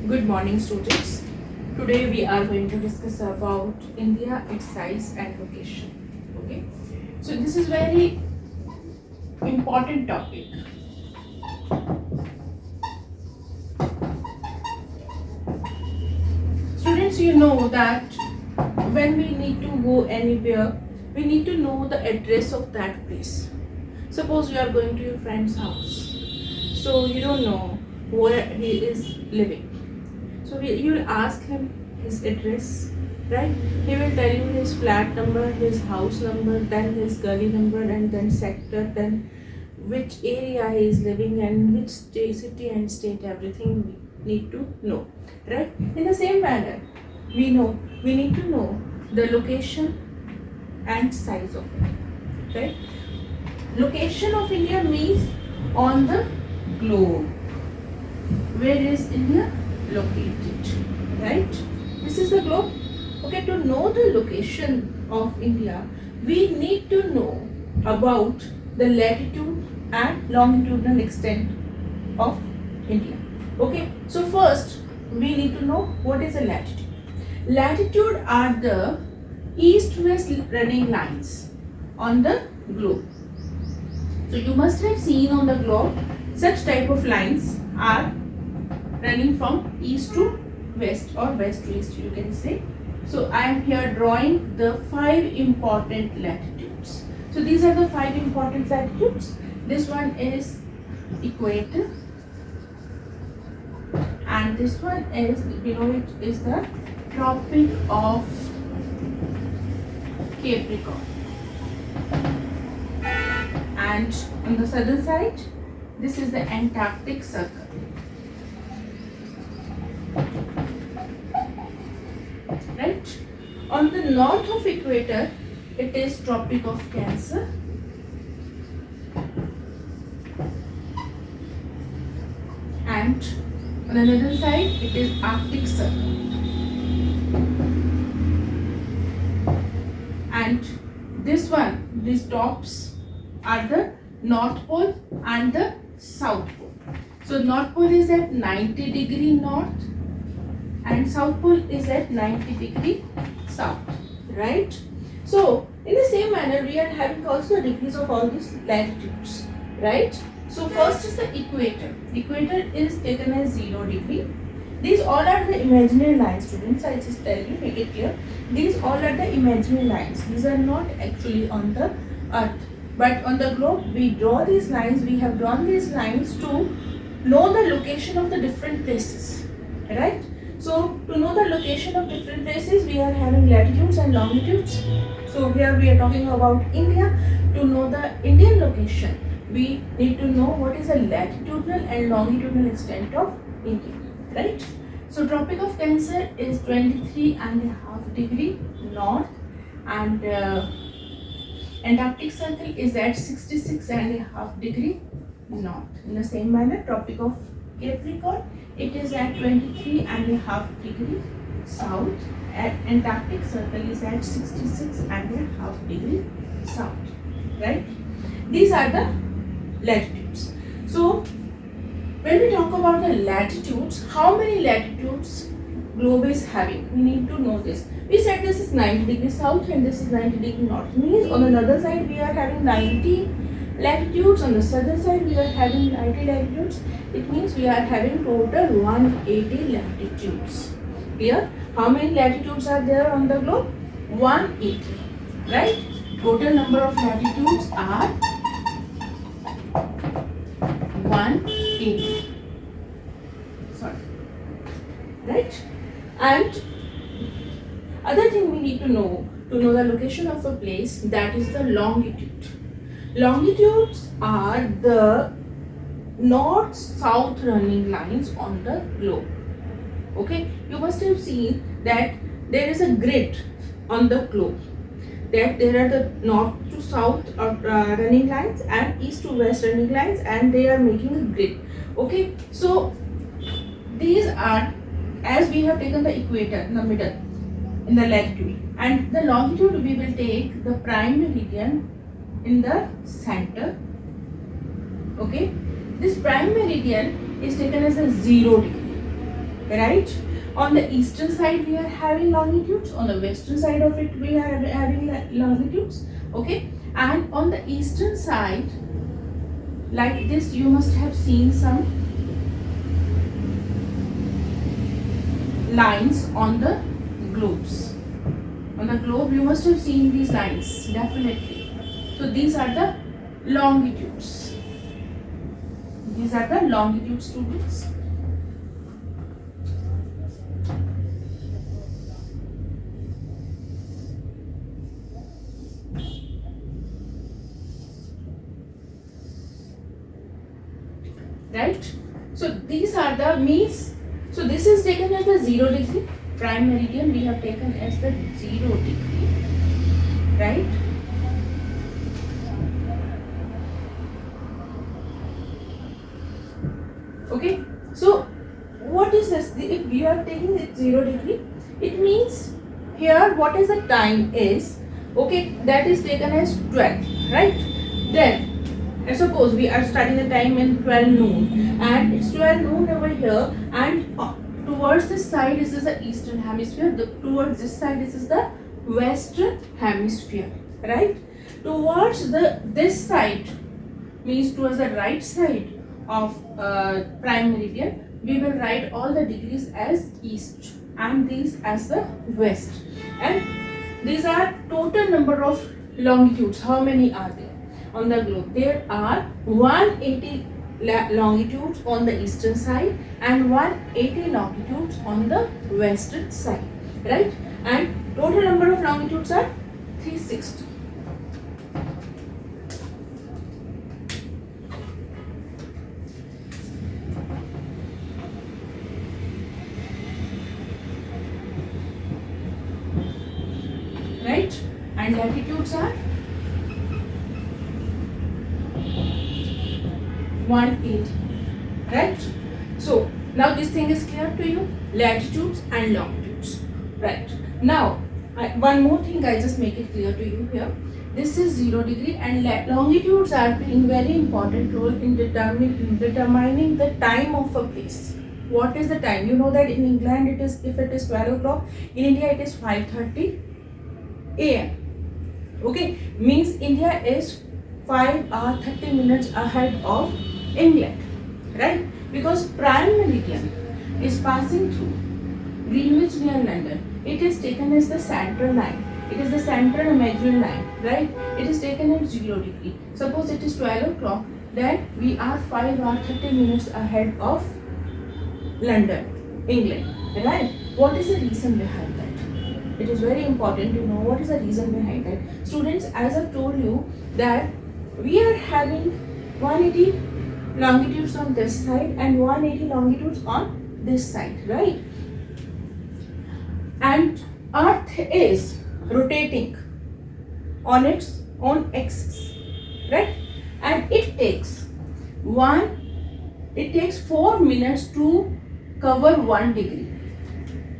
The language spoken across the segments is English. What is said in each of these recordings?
Good morning, students. Today we are going to discuss about India, its size and location. Okay, so this is very important topic. Students, you know that when we need to go anywhere, we need to know the address of that place. Suppose you are going to your friend's house, so you don't know where he is living. So you will ask him his address, right? He will tell you his flat number, his house number, then his gully number, and then sector, then which area he is living and which city and state, everything we need to know, right? In the same manner, we need to know the location and size of it, right? Location of India means on the globe. Where is India located, right? This is the globe. Okay, to know the location of India, we need to know about the latitude and longitudinal extent of India. Okay, so first we need to know what is a latitude. Latitude are the east-west running lines on the globe. So you must have seen on the globe such type of lines are running from east to west or west to east, you can say. So I am here drawing the 5 important latitudes. So these are the 5 important latitudes. This one is equator, and this one is below it is the Tropic of Capricorn, and on the southern side this is the Antarctic Circle. Right? On the north of equator, it is Tropic of Cancer. And on another side, it is Arctic Circle. And this one, these tops are the North Pole and the South Pole. So North Pole is at 90 degree north and South Pole is at 90 degree south, right? So in the same manner, we are having also degrees of all these latitudes, right? So first is the equator. Equator is taken as 0 degree. These all are the imaginary lines, students. I just tell you, make it clear. These all are the imaginary lines. These are not actually on the earth, but on the globe we draw these lines. We have drawn these lines to know the location of the different places, right? So to know the location of different places, we are having latitudes and longitudes. So here we are talking about India. To know the Indian location, we need to know what is the latitudinal and longitudinal extent of India, right? So Tropic of Cancer is 23.5 degree north, and Antarctic Circle is at 66.5 degree north. In the same manner, Tropic of Capricorn, it is at 23.5 degree south, and Antarctic Circle is at 66.5 degree south, right? These are the latitudes. So when we talk about the latitudes, how many latitudes globe is having? We need to know this. We said this is 90 degrees south and this is 90 degree north. Means on another side we are having 90 latitudes, on the southern side we are having 90 latitudes. It means we are having total 180 latitudes. Clear? How many latitudes are there on the globe? 180, right? Total number of latitudes are 180. Sorry. Right? And other thing we need to know the location of a place, that is the longitude. Longitudes are the north-south running lines on the globe. Okay, you must have seen that there is a grid on the globe, that there are the north to south running lines and east to west running lines, and they are making a grid. Okay, so these are, as we have taken the equator in the middle in the latitude, and the longitude we will take the prime meridian in the center. Okay, this prime meridian is taken as a 0 degree. right? On the eastern side we are having longitudes, on the western side of it we are having longitudes, okay? And on the eastern side, like this, you must have seen some lines on the globes. On the globe you must have seen these lines, definitely. So these are the longitudes. These are the longitude, students. Right? So these are the means. So this is taken as the 0 degree. Prime meridian we have taken as the 0 degree. Right? Okay. So what is this? If we are taking it 0 degree, it means here what is the time is, okay, that is taken as 12, right? Then suppose we are starting the time in 12 noon and it's 12 noon over here, and towards this side this is the eastern hemisphere, towards this side this is the western hemisphere, right? Towards this side means towards the right side of prime meridian, we will write all the degrees as east and these as the west, and these are total number of longitudes. How many are there on the globe? There are 180 longitudes on the eastern side and 180 longitudes on the western side, right? And total number of longitudes are 360. Right? And latitudes are 180, right? So now this thing is clear to you, latitudes and longitudes, right? Now one more thing, I just make it clear to you here. This is 0 degree and longitudes are playing very important role in determining the time of a place. What is the time? You know that in England it is, if it is 12 o'clock, in India it is 5:30 AM. Okay, means India is 5 hours 30 minutes ahead of England, right? Because prime meridian is passing through Greenwich near London. It is taken as the central line. It is the central imaginary line, right? It is taken at 0 degree. Suppose it is 12 o'clock, then we are 5 hours 30 minutes ahead of London, England, right? What is the reason behind that? It is very important to know what is the reason behind that. Students, as I told you that we are having 180 longitudes on this side and 180 longitudes on this side, right? And Earth is rotating on its own axis, right? And it takes 4 minutes to cover 1 degree.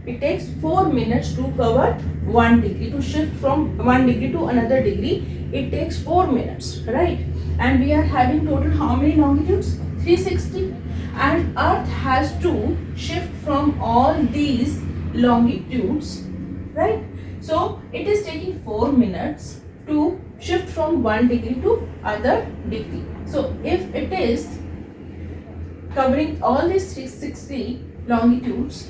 It takes 4 minutes to cover 1 degree, to shift from 1 degree to another degree. It takes 4 minutes, right? And we are having total how many longitudes? 360. And Earth has to shift from all these longitudes, right? So it is taking 4 minutes to shift from 1 degree to other degree. So if it is covering all these 360 longitudes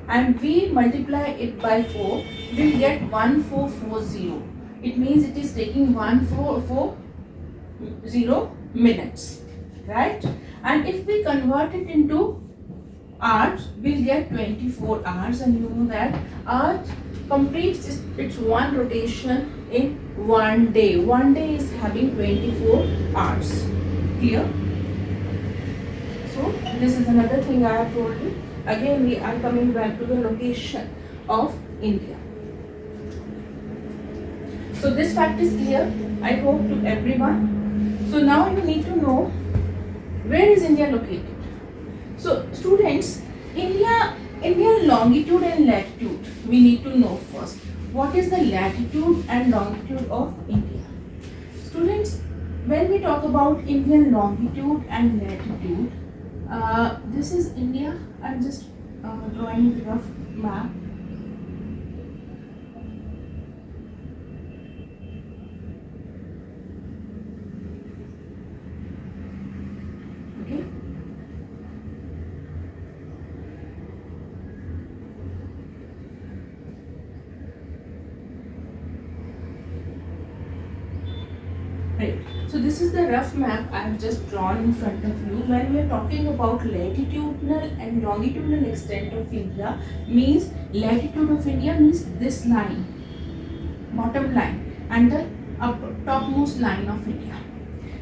and we multiply it by 4, we will get 1440. It means it is taking 1440 minutes, right? And if we convert it into hours, we will get 24 hours, and you know that Earth completes its one rotation in 1 day. 1 day is having 24 hours. Clear? So this is another thing I have told you. Again, we are coming back to the location of India. So this fact is clear, I hope, to everyone. So now you need to know, where is India located? So students, Indian longitude and latitude, we need to know first. What is the latitude and longitude of India? Students, when we talk about Indian longitude and latitude, this is India. I'm just drawing rough map. Okay. Right. So this is the rough map I have just drawn in front of you. When we are talking about latitudinal and longitudinal extent of India, means latitude of India means this line, bottom line, and the topmost line of India.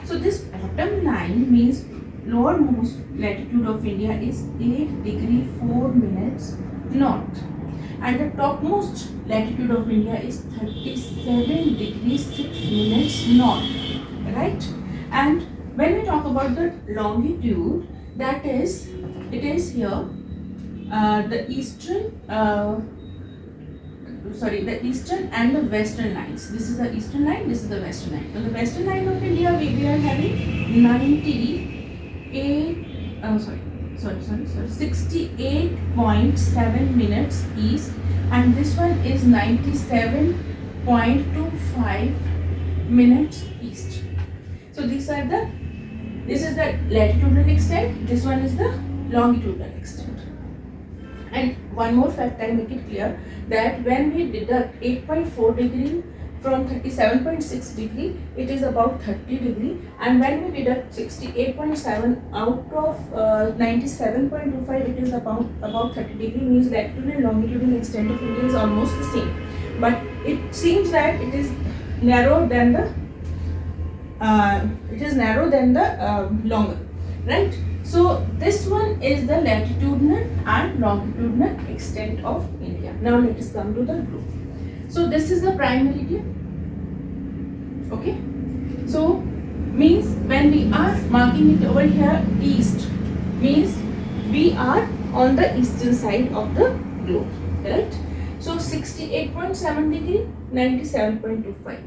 So this bottom line means lowermost latitude of India is 8 degree 4 minutes north, and the topmost latitude of India is 37 degree 6 minutes north, right? And when we talk about the longitude, that is, it is here the eastern and the western lines. This is the eastern line, this is the western line. On the western line of India, we are having 68.7 minutes east, and this one is 97.25 minutes east. So this is the latitudinal extent, this one is the longitudinal extent. And one more fact I make it clear, that when we deduct 8.4 degree from 37.6 degree, it is about 30 degree, and when we deduct 68.7 out of 97.25, it is about 30 degree, means latitudinal and longitudinal extent of India is almost the same, but it seems that it is narrower than the longer, right? So this one is the latitudinal and longitudinal extent of India. Now let us come to the globe. So this is the prime meridian. Okay. So means when we are marking it over here east, means we are on the eastern side of the globe, right? So 68.7 degree, 97.25.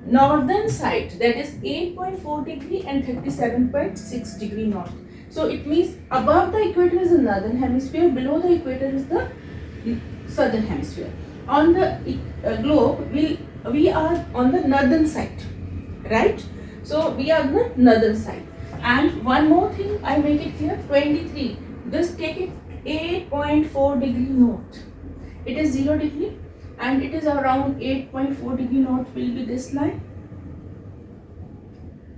Northern side, that is 8.4 degree and 37.6 degree north. So it means above the equator is the northern hemisphere, below the equator is the southern hemisphere. On the globe, we are on the northern side, right? So we are on the northern side. And one more thing, I make it clear, 23. Just take it 8.4 degree north. It is 0 degree, and it is around 8.4 degree north will be this line.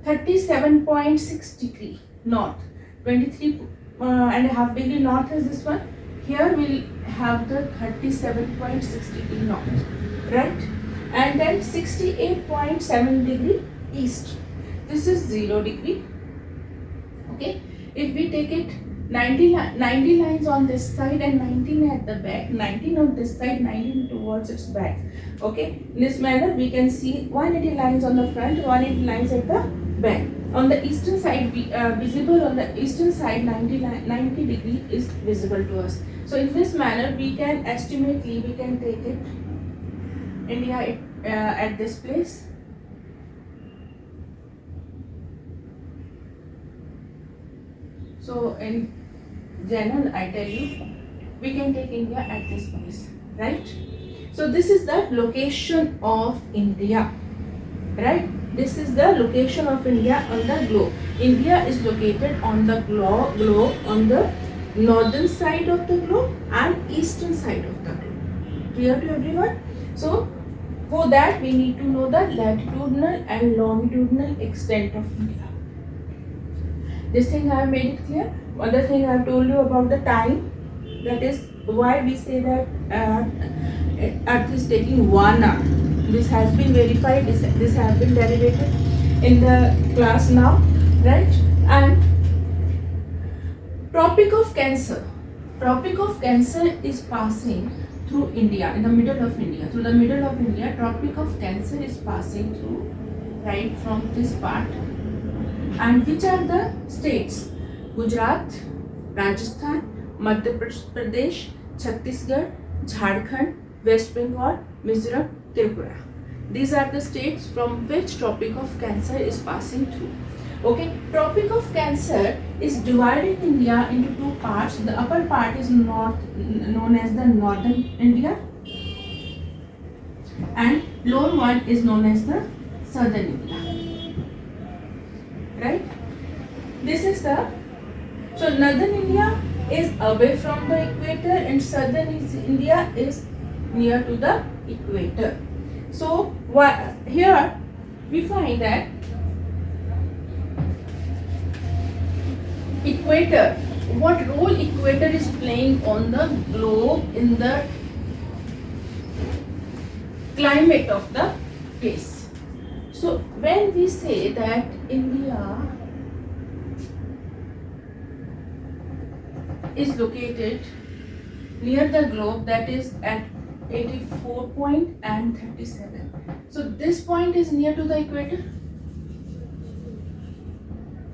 37.6 degree north. 23.5 degree north is this one. Here we'll have the 37.6 degree north, right? And then 68.7 degree east. This is 0 degree. Okay. If we take it 90 lines on this side and 19 at the back, 19 on this side, 19 towards its back. Okay. In this manner, we can see 180 lines on the front, 180 lines at the back. On the eastern side, visible on the eastern side, 90 degree is visible to us. So in this manner, we can estimately, we can take it India at this place. So in general, I tell you, we can take India at this place, right? So this is the location of India, right? This is the location of India on the globe. India is located on the globe on the northern side of the globe and eastern side of the globe. Clear to everyone? So for that we need to know the latitudinal and longitudinal extent of India. This thing I have made it clear. Other thing I have told you about the time. That is why we say that Earth is taking 1 hour. This has been verified, this has been derivated in the class now, right? And Tropic of Cancer. Tropic of Cancer is passing through India, in the middle of India. Through the middle of India, Tropic of Cancer is passing through, right, from this part. And which are the states? Gujarat, Rajasthan, Madhya Pradesh, Chhattisgarh, Jharkhand, West Bengal, Mizoram, Tripura. These are the states from which Tropic of Cancer is passing through. Okay, Tropic of Cancer is divided India into two parts. The upper part is known as the northern India, and lower one is known as the southern India. Right? This is the so northern India is away from the equator and southern India is near to the equator. So here we find that equator, what role equator is playing on the globe in the climate of the place. So when we say that India is located near the globe, that is at 84 point and 37. So this point is near to the equator.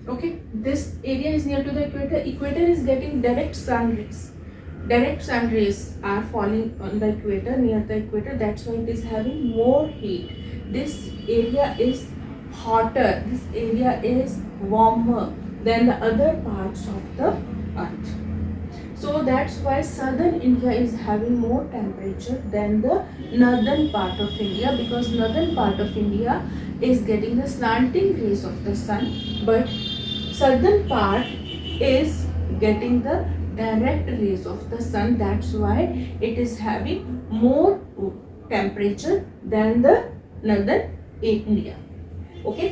Okay, this area is near to the equator. Equator is getting direct sun rays. Direct sun rays are falling on the equator, near the equator. That's why it is having more heat. This area is hotter. This area is warmer than the other parts of the earth. So that's why southern India is having more temperature than the northern part of India, because northern part of India is getting the slanting rays of the sun, but southern part is getting the direct rays of the sun. That's why it is having more temperature than the northern India. Okay.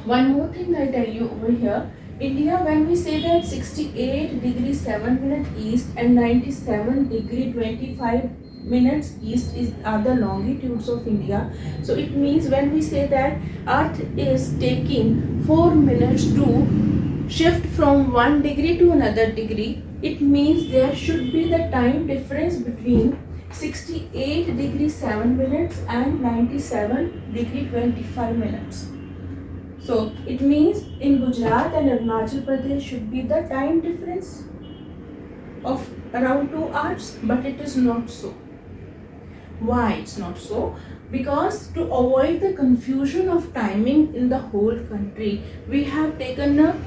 One more thing I tell you over here. India, when we say that 68 degree 7 minutes east and 97 degree 25 minutes east are the longitudes of India. So it means when we say that Earth is taking 4 minutes to shift from 1 degree to another degree, it means there should be the time difference between 68 degree 7 minutes and 97 degree 25 minutes. So it means in Gujarat and Arunachal Pradesh should be the time difference of around 2 hours, but it is not so. Why it's not so? Because to avoid the confusion of timing in the whole country, we have taken a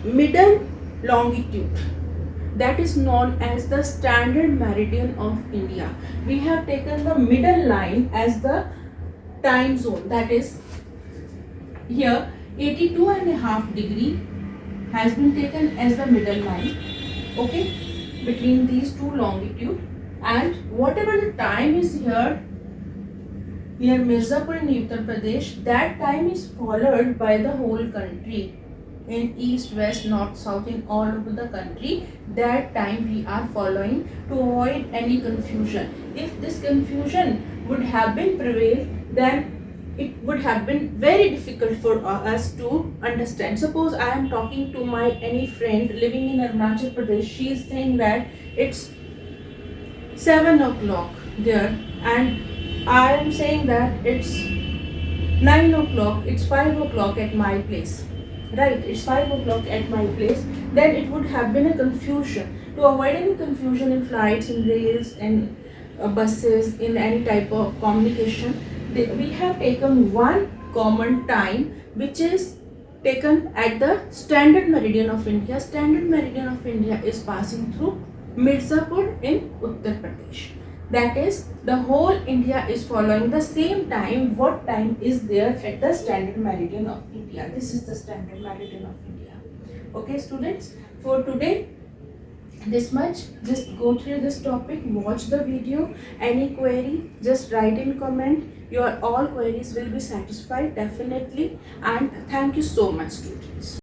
middle longitude that is known as the standard meridian of India. We have taken the middle line as the time zone, that is here 82.5 degree has been taken as the middle line, okay, between these two longitude, and whatever the time is here near Mirzapur in Uttar Pradesh, that time is followed by the whole country in east, west, north, south, in all over the country. That time we are following to avoid any confusion. If this confusion would have been prevailed, then it would have been very difficult for us to understand. Suppose I am talking to my any friend living in Arunachal Pradesh. She is saying that it's 7 o'clock there, and I am saying that it's 9 o'clock, it's 5 o'clock at my place. Right, it's 5 o'clock at my place. Then it would have been a confusion. To avoid any confusion in flights, in rails, and buses, in any type of communication, we have taken one common time which is taken at the standard meridian of India. Standard meridian of India is passing through Mirzapur in Uttar Pradesh. That is, the whole India is following the same time. What time is there at the standard meridian of India? This is the standard meridian of India. Okay, students, for today this much. Just go through this topic, watch the video. Any query, just write in comment. Your all queries will be satisfied definitely. And thank you so much, students.